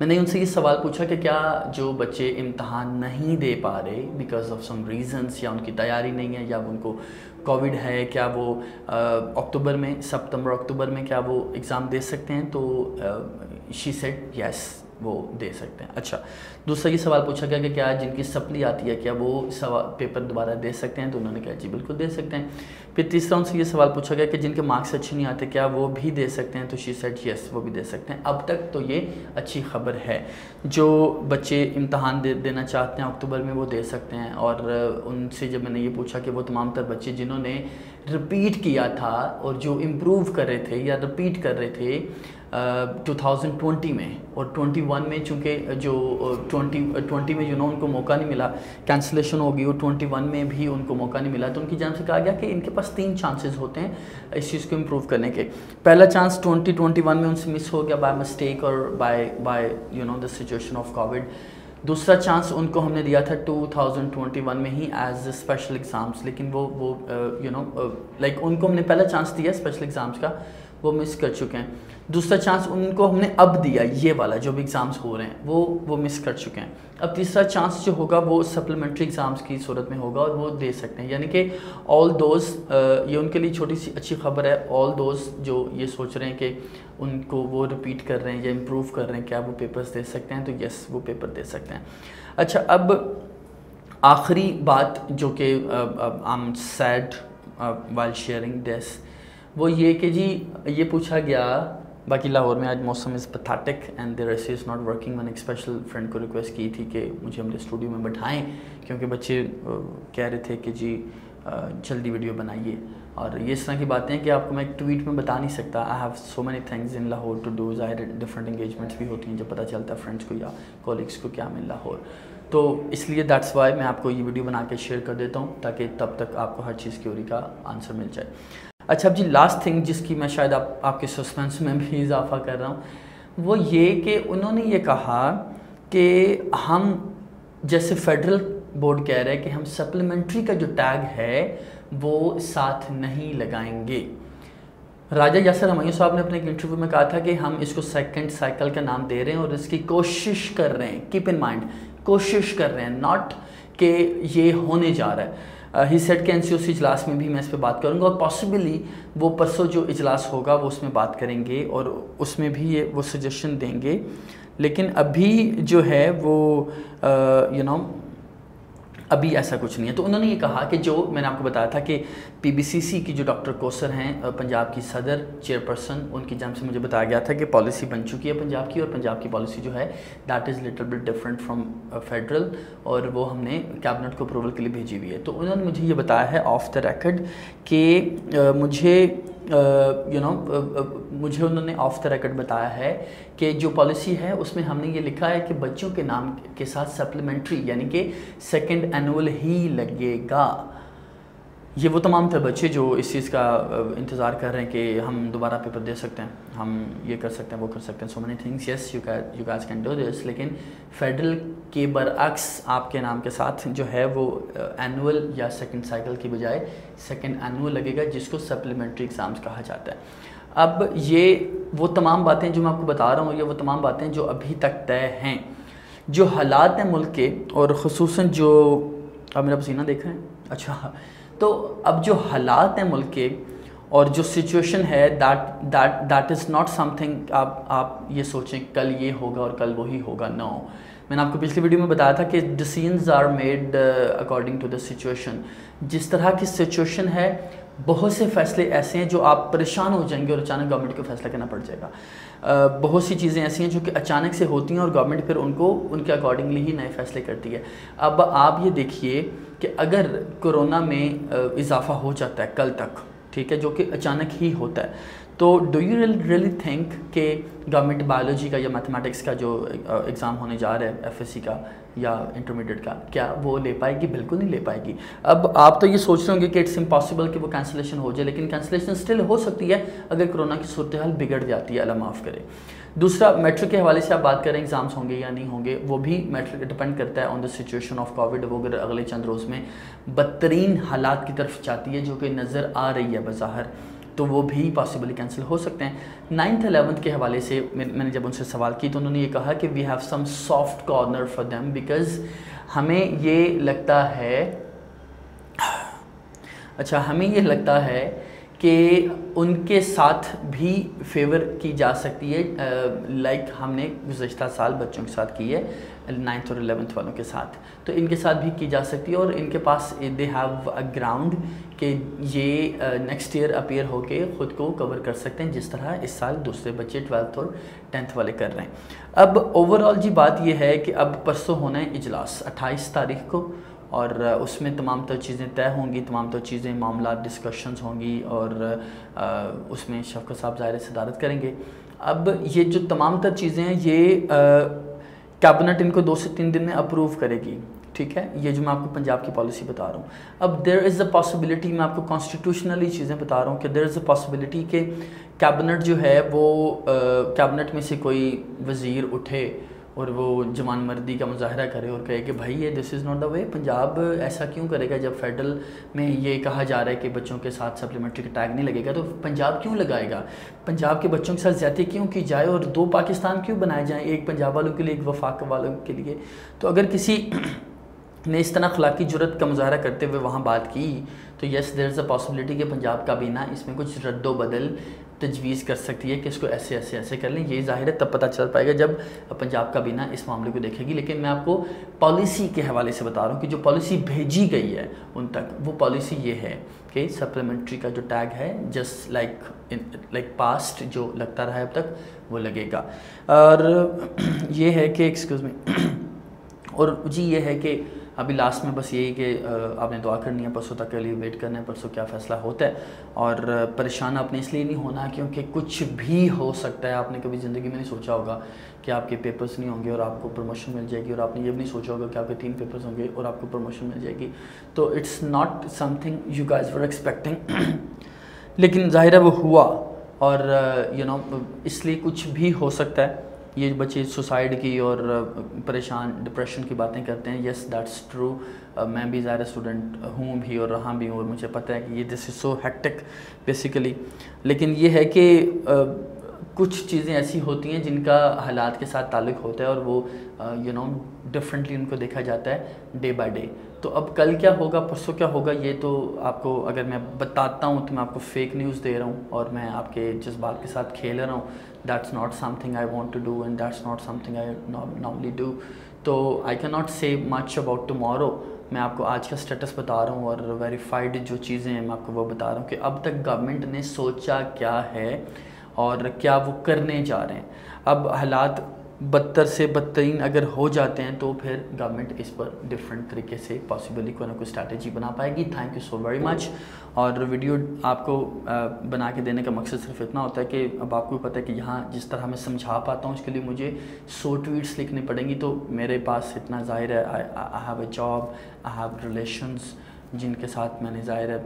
میں نے ان سے یہ سوال پوچھا کہ کیا جو بچے امتحان نہیں دے پا رہے بیکاز آف سم ریزنس، یا ان کی تیاری نہیں ہے، یا ان کو کووڈ ہے، کیا وہ اکتوبر میں، سپتمبر اکتوبر میں کیا وہ ایگزام دے سکتے ہیں؟ تو شی سیڈ یس، وہ دے سکتے ہیں. اچھا، دوسرا یہ سوال پوچھا گیا کہ کیا جن کی سپلی آتی ہے کیا وہ پیپر دوبارہ دے سکتے ہیں؟ تو انہوں نے کہا جی بالکل دے سکتے ہیں. پھر تیسرا ان سے یہ سوال پوچھا گیا کہ جن کے مارکس اچھے نہیں آتے کیا وہ بھی دے سکتے ہیں؟ تو شی سیڈ یس، وہ بھی دے سکتے ہیں. اب تک تو یہ اچھی خبر ہے. جو بچے امتحان دینا چاہتے ہیں اکتوبر میں وہ دے سکتے ہیں. اور ان سے جب میں نے یہ پوچھا کہ وہ تمام تر بچے جنہوں نے رپیٹ کیا تھا اور جو امپروو کر رہے تھے یا رپیٹ کر رہے تھے 2020 میں اور 21 میں، چونکہ جو 20 میں ان کو موقع نہیں ملا، کینسلیشن ہو گئی، اور 21 میں بھی ان کو موقع نہیں ملا، تو ان کی جانب سے کہا گیا کہ ان کے پاس 3 چانسز ہوتے ہیں اس چیز کو امپروو کرنے کے. پہلا چانس 2021 میں ان سے مس ہو گیا بائی مسٹیک اور by the situation of Covid. دوسرا چانس ان کو ہم نے دیا تھا 2021 میں ہی ایز اسپیشل ایگزامس، لیکن وہ لائک ان کو ہم نے پہلا چانس دیا اسپیشل ایگزامس کا، وہ مس کر چکے ہیں. دوسرا چانس ان کو ہم نے اب دیا، یہ والا جو بھی ایگزامس ہو رہے ہیں وہ مس کر چکے ہیں. اب تیسرا چانس جو ہوگا وہ سپلیمنٹری ایگزامس کی صورت میں ہوگا اور وہ دے سکتے ہیں. یعنی کہ آل دوز، یہ ان کے لیے چھوٹی سی اچھی خبر ہے، آل دوز جو یہ سوچ رہے ہیں کہ ان کو وہ رپیٹ کر رہے ہیں یا امپروو کر رہے ہیں کیا وہ پیپرز دے سکتے ہیں، تو یس وہ پیپر دے سکتے ہیں. اچھا، اب آخری بات جو کہ I am sad while sharing this, وہ یہ کہ جی یہ پوچھا گیا، باقی لاہور میں آج موسم is pathetic and their AC is not working. میں نے ایک اسپیشل فرینڈ کو ریکویسٹ کی تھی کہ مجھے ہمارے اسٹوڈیو میں بٹھائیں، کیونکہ بچے کہہ رہے تھے کہ جی جلدی ویڈیو بنائیے. اور یہ اس طرح کی باتیں ہیں کہ آپ کو میں ایک ٹویٹ میں بتا نہیں سکتا. I have so many things in Lahore to do. ظاہر ڈفرینٹ انگیجمنٹس بھی ہوتی ہیں جب پتہ چلتا ہے فرینڈس کو یا کولیگس کو کیا میں لاہور. تو اس لیے دیٹس وائی میں آپ کو یہ ویڈیو بنا کے شیئر کر دیتا ہوں تاکہ تب تک آپ کو ہر چیز کی کا آنسر مل جائے. اچھا، اب جی لاسٹ تھنگ جس کی میں شاید آپ کے سسپینس میں بھی اضافہ کر رہا ہوں، وہ یہ کہ انہوں نے یہ کہا کہ ہم جیسے فیڈرل بورڈ کہہ رہے ہیں کہ ہم سپلیمنٹری کا جو ٹیگ ہے وہ ساتھ نہیں لگائیں گے. راجہ یاسر ہمایوں صاحب نے اپنے ایک انٹرویو میں کہا تھا کہ ہم اس کو سیکنڈ سائیکل کا نام دے رہے ہیں اور اس کی کوشش کر رہے ہیں. کیپ ان مائنڈ، کوشش کر رہے ہیں، ناٹ کہ یہ ہونے جا رہا ہے. ہی سیٹ کے این سی او سی اجلاس میں بھی میں اس پہ بات کروں گا، اور پاسبلی وہ پرسوں جو اجلاس ہوگا وہ اس میں بات کریں گے اور اس میں بھی وہ سجیشن دیں گے. لیکن ابھی جو ہے وہ ابھی ایسا کچھ نہیں ہے. تو انہوں نے یہ کہا کہ جو میں نے آپ کو بتایا تھا کہ پی بی سی سی کی جو ڈاکٹر کوثر ہیں پنجاب کی صدر چیئرپرسن، ان کی جانب سے مجھے بتایا گیا تھا کہ پالیسی بن چکی ہے پنجاب کی، اور پنجاب کی پالیسی جو ہے that is little bit different from federal, اور وہ ہم نے کیبنٹ کو اپروول کے لیے بھیجی ہوئی ہے. تو انہوں نے مجھے یہ بتایا ہے آف دا ریکڈ کہ مجھے انہوں نے آف دا ریکڈ بتایا ہے کہ جو پالیسی ہے اس میں ہم نے یہ لکھا ہے کہ بچوں کے نام کے ساتھ سپلیمنٹری یعنی کہ سیکنڈ اینول ہی لگے گا. یہ وہ تمام تر بچے جو اس چیز کا انتظار کر رہے ہیں کہ ہم دوبارہ پیپر دے سکتے ہیں، ہم یہ کر سکتے ہیں، وہ کر سکتے ہیں، سو many things, yes you guys can do this. لیکن فیڈرل کے برعکس آپ کے نام کے ساتھ جو ہے وہ اینول یا سیکنڈ سائیکل کی بجائے سیکنڈ اینول لگے گا، جس کو سپلیمنٹری ایگزامس کہا جاتا ہے. اب یہ وہ تمام باتیں جو میں آپ کو بتا رہا ہوں، یہ وہ تمام باتیں جو ابھی تک طے ہیں. جو حالات ہیں ملک کے، اور خصوصاً جو آپ میرا پسینہ دیکھ رہے ہیں، اچھا، تو اب جو حالات ہیں ملک کے اور جو سچویشن ہے that is not some thing آپ یہ سوچیں کل یہ ہوگا اور کل وہی ہوگا. نو، میں نے آپ کو پچھلی ویڈیو میں بتایا تھا کہ decisions are made according to the situation. جس طرح کی سچویشن ہے بہت سے فیصلے ایسے ہیں جو آپ پریشان ہو جائیں گے اور اچانک گورنمنٹ کو فیصلہ کرنا پڑ جائے گا. بہت سی چیزیں ایسی ہیں جو کہ اچانک سے ہوتی ہیں اور گورنمنٹ پھر ان کے اکارڈنگلی ہی نئے فیصلے کرتی ہے. اب آپ یہ دیکھیے کہ اگر کورونا میں اضافہ ہو جاتا ہے کل تک، ٹھیک ہے، جو کہ اچانک ہی ہوتا ہے، تو ڈو یو ریئلی تھنک کہ گورنمنٹ بایولوجی کا یا میتھمیٹکس کا جو ایگزام ہونے جا رہا ہے ایف ایس سی کا یا انٹرمیڈیٹ کا، کیا وہ لے پائے گی؟ بالکل نہیں لے پائے گی. اب آپ تو یہ سوچ رہے ہوں گے کہ اٹس امپاسبل کہ وہ کینسلیشن ہو جائے، لیکن کینسلیشن سٹل ہو سکتی ہے اگر کورونا کی صورتحال بگڑ جاتی ہے، اللہ معاف کرے. دوسرا، میٹرک کے حوالے سے آپ بات کریں ایگزامس ہوں گے یا نہیں ہوں گے، وہ بھی میٹرک ڈپینڈ کرتا ہے آن دا سچویشن آف کووڈ. وہ اگر اگلے چند روز میں بدترین حالات کی طرف جاتی ہے جو کہ نظر آ رہی ہے بظاہر، تو وہ بھی پاسبلی کینسل ہو سکتے ہیں۔ 9th 11th کے حوالے سے میں نے جب ان سے سوال کی تو انہوں نے یہ کہا کہ we have some soft corner for them, because ہمیں یہ لگتا ہے کہ ان کے ساتھ بھی فیور کی جا سکتی ہے، لائک ہم نے گزشتہ سال بچوں کے ساتھ کی ہے 9th اور 11th والوں کے ساتھ، تو ان کے ساتھ بھی کی جا سکتی ہے، اور ان کے پاس دے ہیو اے گراؤنڈ کہ یہ نیکسٹ ایئر اپیئر ہو کے خود کو کور کر سکتے ہیں، جس طرح اس سال دوسرے بچے 12th اور 10th والے کر رہے ہیں۔ اب اوورآل جی بات یہ ہے کہ اب پرسوں ہونا ہے اجلاس 28 تاریخ کو، اور اس میں تمام تر چیزیں طے ہوں گی، تمام تر چیزیں معاملات ڈسکشنز ہوں گی، اور اس میں شفقت صاحب ظاہر صدارت کریں گے۔ اب یہ جو تمام تر چیزیں ہیں یہ کیبنٹ ان کو 2 سے 3 دن میں اپروو کرے گی، ٹھیک ہے، یہ جو میں آپ کو پنجاب کی پالیسی بتا رہا ہوں۔ اب دیر از اے پاسبلٹی، میں آپ کو کانسٹیٹیوشنلی چیزیں بتا رہا ہوں کہ دیر از اے پاسبلٹی کہ کیبنٹ جو ہے وہ کیبنٹ میں سے کوئی وزیر اٹھے اور وہ جوان مردی کا مظاہرہ کرے اور کہے کہ بھائی یہ دس از ناٹ دا وے، پنجاب ایسا کیوں کرے گا؟ جب فیڈرل میں یہ کہا جا رہا ہے کہ بچوں کے ساتھ سپلیمنٹری کا ٹیگ نہیں لگے گا، تو پنجاب کیوں لگائے گا؟ پنجاب کے بچوں کے ساتھ زیادتی کیوں کی جائے، اور 2 پاکستان کیوں بنائے جائیں، ایک پنجاب والوں کے لیے ایک وفاق والوں کے لیے؟ تو اگر کسی نے اس طرح اخلاقی جرت کا مظاہرہ کرتے ہوئے وہاں بات کی تو یس دیر از اے پاسبلٹی کہ پنجاب کابینہ اس میں کچھ رد و بدل تجویز کر سکتی ہے کہ اس کو ایسے کر لیں۔ یہ ظاہر ہے تب پتہ چل پائے گا جب پنجاب کابینہ اس معاملے کو دیکھے گی، لیکن میں آپ کو پالیسی کے حوالے سے بتا رہا ہوں کہ جو پالیسی بھیجی گئی ہے ان تک، وہ پالیسی یہ ہے کہ سپلیمنٹری کا جو ٹیگ ہے جسٹ لائک پاسٹ جو لگتا رہا ہے اب تک وہ لگے گا۔ اور یہ ہے کہ ایکسکیوز می اور جی یہ ہے کہ ابھی لاسٹ میں بس یہی کہ آپ نے دعا کرنی ہے، پرسوں تک کے لیے ویٹ کرنا ہے، پرسوں کیا فیصلہ ہوتا ہے، اور پریشان آپ نے اس لیے نہیں ہونا کیونکہ کچھ بھی ہو سکتا ہے۔ آپ نے کبھی زندگی میں نہیں سوچا ہوگا کہ آپ کے پیپرز نہیں ہوں گے اور آپ کو پروموشن مل جائے گی، اور آپ نے یہ بھی نہیں سوچا ہوگا کہ آپ کے 3 پیپرز ہوں گے اور آپ کو پروموشن مل جائے گی، تو it's not something you guys were expecting, لیکن ظاہر ہے وہ ہوا، اور اس لیے کچھ بھی ہو سکتا ہے۔ یہ بچے سوسائڈ کی اور پریشان ڈپریشن کی باتیں کرتے ہیں، یس دیٹس ٹرو، میں بھی ظاہر اسٹوڈنٹ ہوں بھی اور رہا بھی ہوں، اور مجھے پتہ ہے کہ یہ دس از سو ہیکٹک بیسیکلی، لیکن یہ ہے کہ کچھ چیزیں ایسی ہوتی ہیں جن کا حالات کے ساتھ تعلق ہوتا ہے، اور وہ ڈفرینٹلی ان کو دیکھا جاتا ہے ڈے بائی ڈے۔ تو اب کل کیا ہوگا، پرسوں کیا ہوگا، یہ تو آپ کو اگر میں بتاتا ہوں تو میں آپ کو فیک نیوز دے رہا ہوں، اور میں آپ کے جذبات کے ساتھ کھیل رہا ہوں۔ That's not something I want to do and that's not something I normally do, تو آئی کین ناٹ سے مچ اباؤٹ ٹمارو۔ میں آپ کو آج کا سٹیٹس بتا رہا ہوں، اور ویریفائڈ جو چیزیں ہیں میں آپ کو وہ بتا رہا ہوں کہ اب تک گورنمنٹ نے سوچا کیا ہے اور کیا وہ کرنے جا رہے ہیں۔ اب حالات بدتر سے بدترین اگر ہو جاتے ہیں تو پھر گورنمنٹ اس پر ڈفرینٹ طریقے سے پاسبلی کوئی نہ کوئی اسٹریٹجی بنا پائے گی۔ تھینک یو سو ویری مچ۔ اور ویڈیو آپ کو بنا کے دینے کا مقصد صرف اتنا ہوتا ہے کہ اب آپ کو پتہ ہے کہ یہاں جس طرح میں سمجھا پاتا ہوں اس کے لیے مجھے 100 ٹویٹس لکھنے پڑیں گی، تو میرے پاس اتنا ظاہر ہے I have a job, I have relations جن کے ساتھ میں نے ظاہر ہے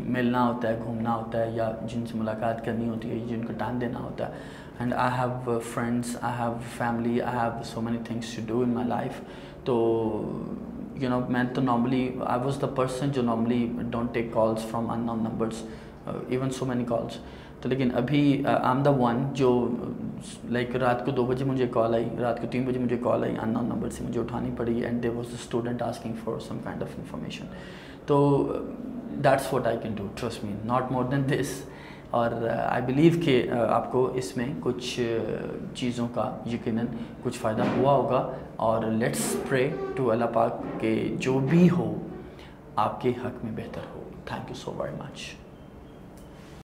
ملنا ہوتا ہے، گھومنا ہوتا ہے، یا جن سے ملاقات کرنی ہوتی ہے، جن کو ٹائم دینا ہوتا ہے، and I have friends, I have family, I have so many things to do in my life. تو میں تو normally I was the person جو normally don't take calls from unknown numbers, even so many calls, تو لیکن ابھی I am the one جو like رات کو 2 بجے مجھے کال آئی، رات کو 3 بجے مجھے کال آئی، ان نون نمبر سے مجھے اٹھانی پڑی، and there was a student asking for some kind of information, تو that's what I can do, trust me, not more than this. اور آئی بلیو کہ آپ کو اس میں کچھ چیزوں کا یقیناً کچھ فائدہ ہوا ہوگا، اور لیٹس پرے ٹو اللہ پاک کہ جو بھی ہو آپ کے حق میں بہتر ہو۔ Thank you so very much.